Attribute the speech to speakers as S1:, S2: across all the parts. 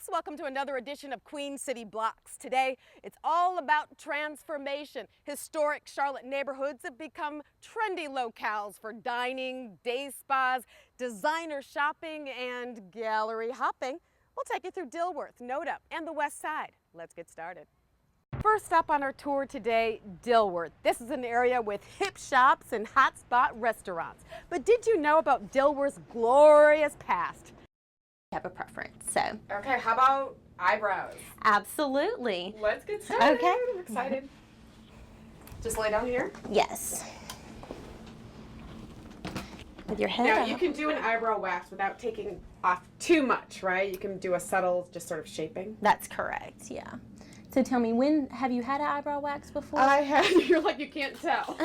S1: folks, welcome to another edition of Queen City Blocks. Today, it's all about transformation. Historic Charlotte neighborhoods have become trendy locales for dining, day spas, designer shopping, and gallery hopping. We'll take you through Dilworth, Noda, and the West Side. Let's get started. First up on our tour today, Dilworth. This is an area with hip shops and hotspot restaurants. But did you know about Dilworth's glorious past?
S2: Have a preference, so.
S1: Okay, how about eyebrows?
S2: Absolutely.
S1: Let's get started.
S2: Okay.
S1: I'm excited. Just lay down here.
S2: Yes. With your head
S1: Now,
S2: up.
S1: you can do an eyebrow wax without taking off too much, right? You can do a subtle, just sort of shaping.
S2: That's correct, yeah. So tell me, when have you had an eyebrow wax before?
S1: I have. You're like, you can't tell.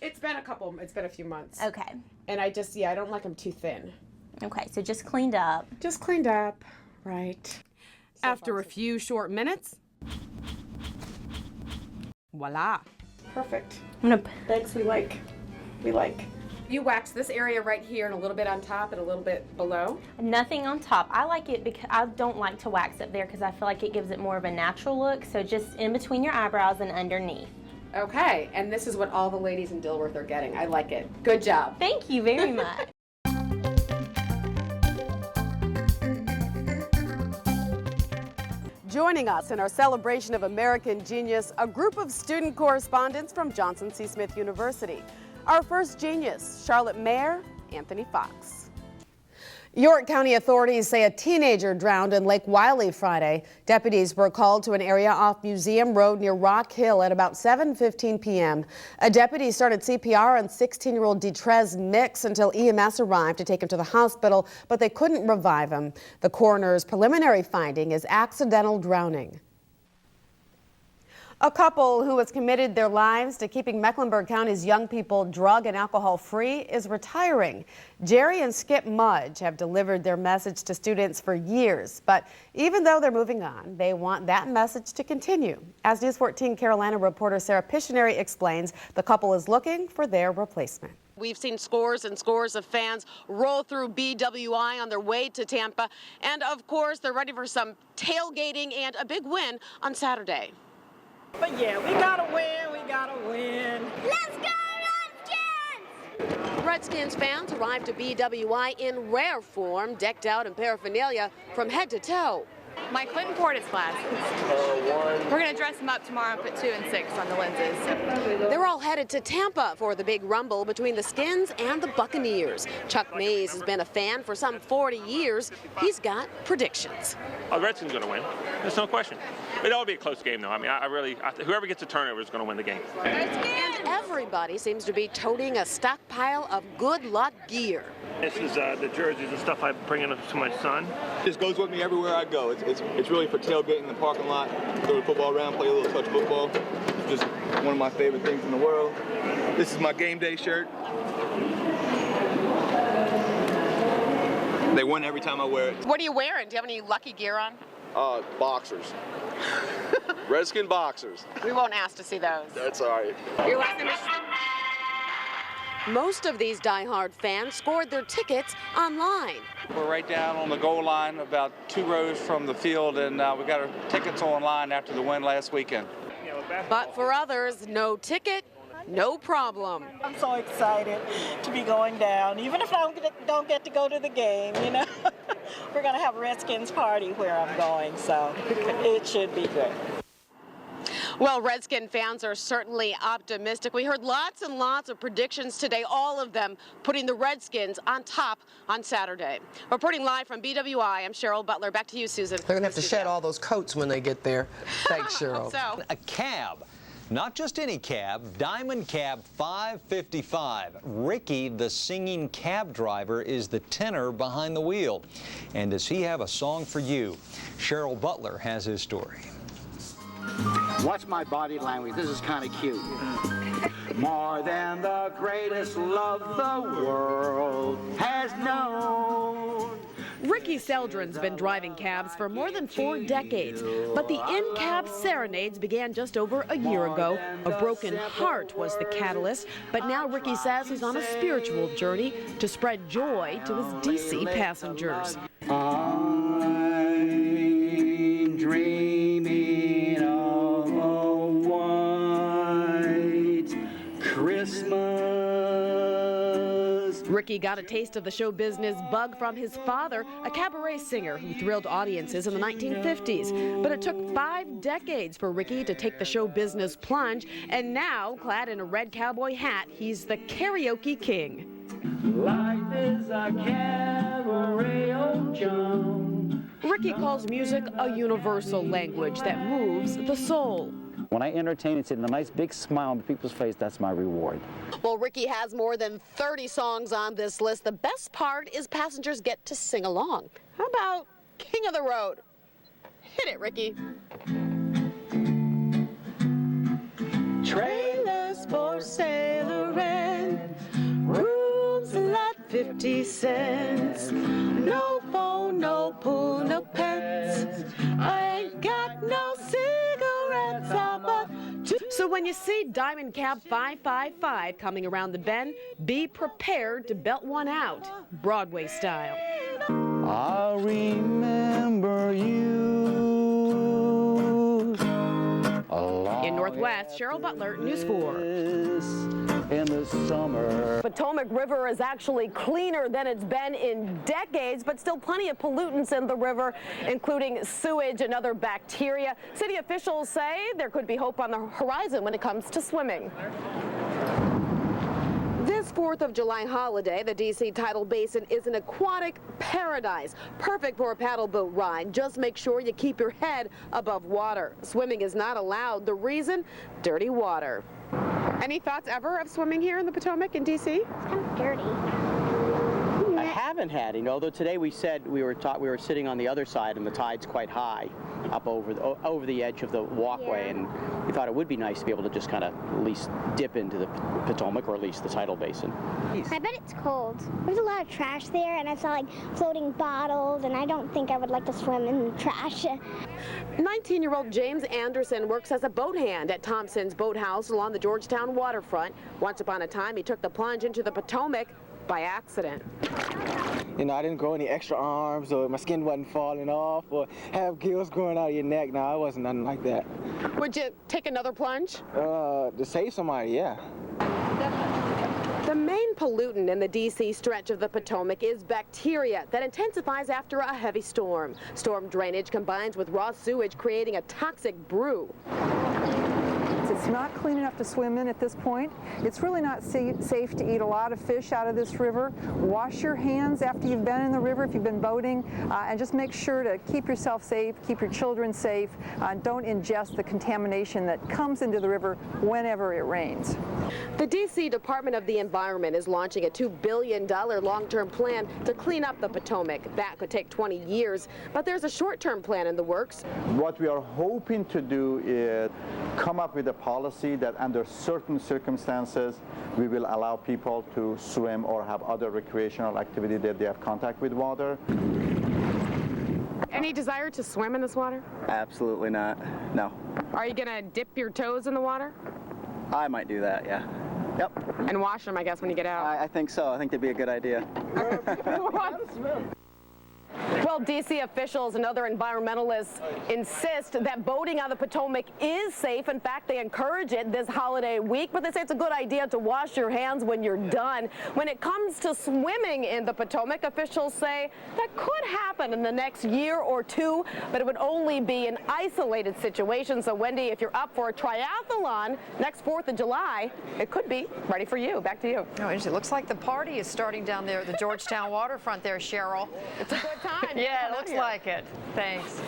S1: It's been a few months.
S2: Okay.
S1: And I don't like them too thin.
S2: Okay, so just cleaned up.
S1: Just cleaned up, right. After a few short minutes, voila. Perfect. Thanks, we like. You wax this area right here and a little bit on top and a little bit below.
S2: Nothing on top. I like it because I don't like to wax up there because I feel like it gives it more of a natural look. So just in between your eyebrows and underneath.
S1: Okay, and this is what all the ladies in Dilworth are getting. I like it. Good job.
S2: Thank you very much.
S1: Joining us in our celebration of American genius, a group of student correspondents from Johnson C. Smith University. Our first genius, Charlotte Mayor Anthony Fox. York County authorities say a teenager drowned in Lake Wiley Friday. Deputies were called to an area off Museum Road near Rock Hill at about 7:15 p.m. A deputy started CPR on 16-year-old Detrez Mix until EMS arrived to take him to the hospital, but they couldn't revive him. The coroner's preliminary finding is accidental drowning. A couple who has committed their lives to keeping Mecklenburg County's young people drug and alcohol free is retiring. Jerry and Skip Mudge have delivered their message to students for years, but even though they're moving on, they want that message to continue. As News 14 Carolina reporter Sarah Piscineri explains, the couple is looking for their replacement. We've seen scores and scores of fans roll through BWI on their way to Tampa, and of course, they're ready for some tailgating and a big win on Saturday.
S3: But yeah, we gotta win.
S4: Let's go, Redskins!
S1: Redskins fans arrived to BWI in rare form, decked out in paraphernalia from head to toe.
S5: My Clinton Portis class. We're going to dress them up tomorrow and put 2 and 6 on the lenses.
S1: They're all headed to Tampa for the big rumble between the Skins and the Buccaneers. Chuck Mays has been a fan for some 40 years. He's got predictions.
S6: The Redskins are going to win. There's no question. It'll be a close game, though. I mean, whoever gets a turnover is going to win the game.
S1: And everybody seems to be toting a stockpile of good luck gear.
S6: This is the jerseys and stuff I bring in to my son.
S7: This goes with me everywhere I go. It's really for tailgating in the parking lot, throw the football around, play a little touch football. It's just one of my favorite things in the world. This is my game day shirt. They win every time I wear it.
S1: What are you wearing? Do you have any lucky gear on?
S7: Boxers. Redskin boxers.
S1: We won't ask to see those.
S7: That's all right.
S1: Your last name is... Most of these diehard fans scored their tickets online.
S8: We're right down on the goal line, about 2 rows from the field, and we got our tickets online after the win last weekend.
S1: But for others, no ticket, no problem.
S3: I'm so excited to be going down, even if I don't get to go to the game, you know. We're gonna have a Redskins party where I'm going, so it should be good.
S1: Well, Redskin fans are certainly optimistic. We heard lots and lots of predictions today, all of them putting the Redskins on top on Saturday. Reporting live from BWI, I'm Cheryl Butler. Back to you, Susan.
S9: They're going to have to shed all those coats when they get there. Thanks, Cheryl.
S1: So.
S10: A cab. Not just any cab, Diamond Cab 555. Ricky, the singing cab driver, is the tenor behind the wheel. And does he have a song for you? Cheryl Butler has his story.
S11: Watch my body language. This is kind of cute. More than the greatest love the world has known.
S1: Ricky Seldrin's been driving cabs for more than 4 decades, but the in-cab serenades began just over a year ago. A broken heart was the catalyst, but now Ricky says he's on a spiritual journey to spread joy to his DC passengers.
S11: I
S1: Ricky got a taste of the show business bug from his father, a cabaret singer who thrilled audiences in the 1950s. But it took 5 decades for Ricky to take the show business plunge, and now, clad in a red cowboy hat, he's the karaoke king.
S11: Life is a cabaret, old John.
S1: Ricky calls music a universal language that moves the soul.
S12: When I entertain and see a nice big smile on people's face, that's my reward.
S1: Well, Ricky has more than 30 songs on this list. The best part is passengers get to sing along. How about King of the Road? Hit it, Ricky. Trailers for sailoring, rooms lot 50 cents. No phone, no pool, no pets. I ain't got no cigarettes. So when you see Diamond Cab 555 coming around the bend, be prepared to belt one out, Broadway style.
S12: I'll remember you.
S1: In Northwest, Cheryl Butler, News 4.
S12: In the summer.
S1: Potomac River is actually cleaner than it's been in decades, but still plenty of pollutants in the river, including sewage and other bacteria. City officials say there could be hope on the horizon when it comes to swimming. This 4th of July holiday, the D.C. Tidal Basin is an aquatic paradise, perfect for a paddle boat ride. Just make sure you keep your head above water. Swimming is not allowed. The reason? Dirty water. Any thoughts ever of swimming here in the Potomac in D.C.?
S4: It's kind of dirty.
S13: I haven't had any, although today we said we were sitting on the other side and the tide's quite high up over the edge of the walkway, and we thought it would be nice to be able to just kind of at least dip into the Potomac, or at least the tidal basin.
S4: I bet it's cold. There's a lot of trash there, and I saw like floating bottles, and I don't think I would like to swim in the trash.
S1: 19-year-old James Anderson works as a boat hand at Thompson's Boathouse along the Georgetown waterfront. Once upon a time, he took the plunge into the Potomac by accident.
S14: You know, I didn't grow any extra arms, or my skin wasn't falling off, or have gills growing out of your neck. No, I wasn't nothing like that.
S1: Would you take another plunge?
S14: To save somebody, yeah.
S1: The main pollutant in the D.C. stretch of the Potomac is bacteria that intensifies after a heavy storm. Storm drainage combines with raw sewage, creating a toxic brew.
S15: It's not clean enough to swim in at this point. It's really not safe to eat a lot of fish out of this river. Wash your hands after you've been in the river if you've been boating, and just make sure to keep yourself safe, keep your children safe, and don't ingest the contamination that comes into the river whenever it rains.
S1: The D.C. Department of the Environment is launching a $2 billion long-term plan to clean up the Potomac. That could take 20 years, but there's a short-term plan in the works.
S16: What we are hoping to do is come up with a policy that under certain circumstances we will allow people to swim or have other recreational activity that they have contact with water.
S1: Any desire to swim in this water?
S13: Absolutely not, no.
S1: Are you going to dip your toes in the water?
S13: I might do that, yeah. Yep.
S1: And wash them, I guess, when you get out.
S13: I think so. I think that'd be a good idea.
S1: Well, D.C. officials and other environmentalists insist that boating on the Potomac is safe. In fact, they encourage it this holiday week, but they say it's a good idea to wash your hands when you're done. When it comes to swimming in the Potomac, officials say that could happen in the next year or two, but it would only be an isolated situation. So, Wendy, if you're up for a triathlon next 4th of July, it could be ready for you. Back to you.
S17: Oh, it looks like the party is starting down there at the Georgetown waterfront there, Cheryl.
S1: It's a good time.
S17: Yeah, it looks like it. Thanks.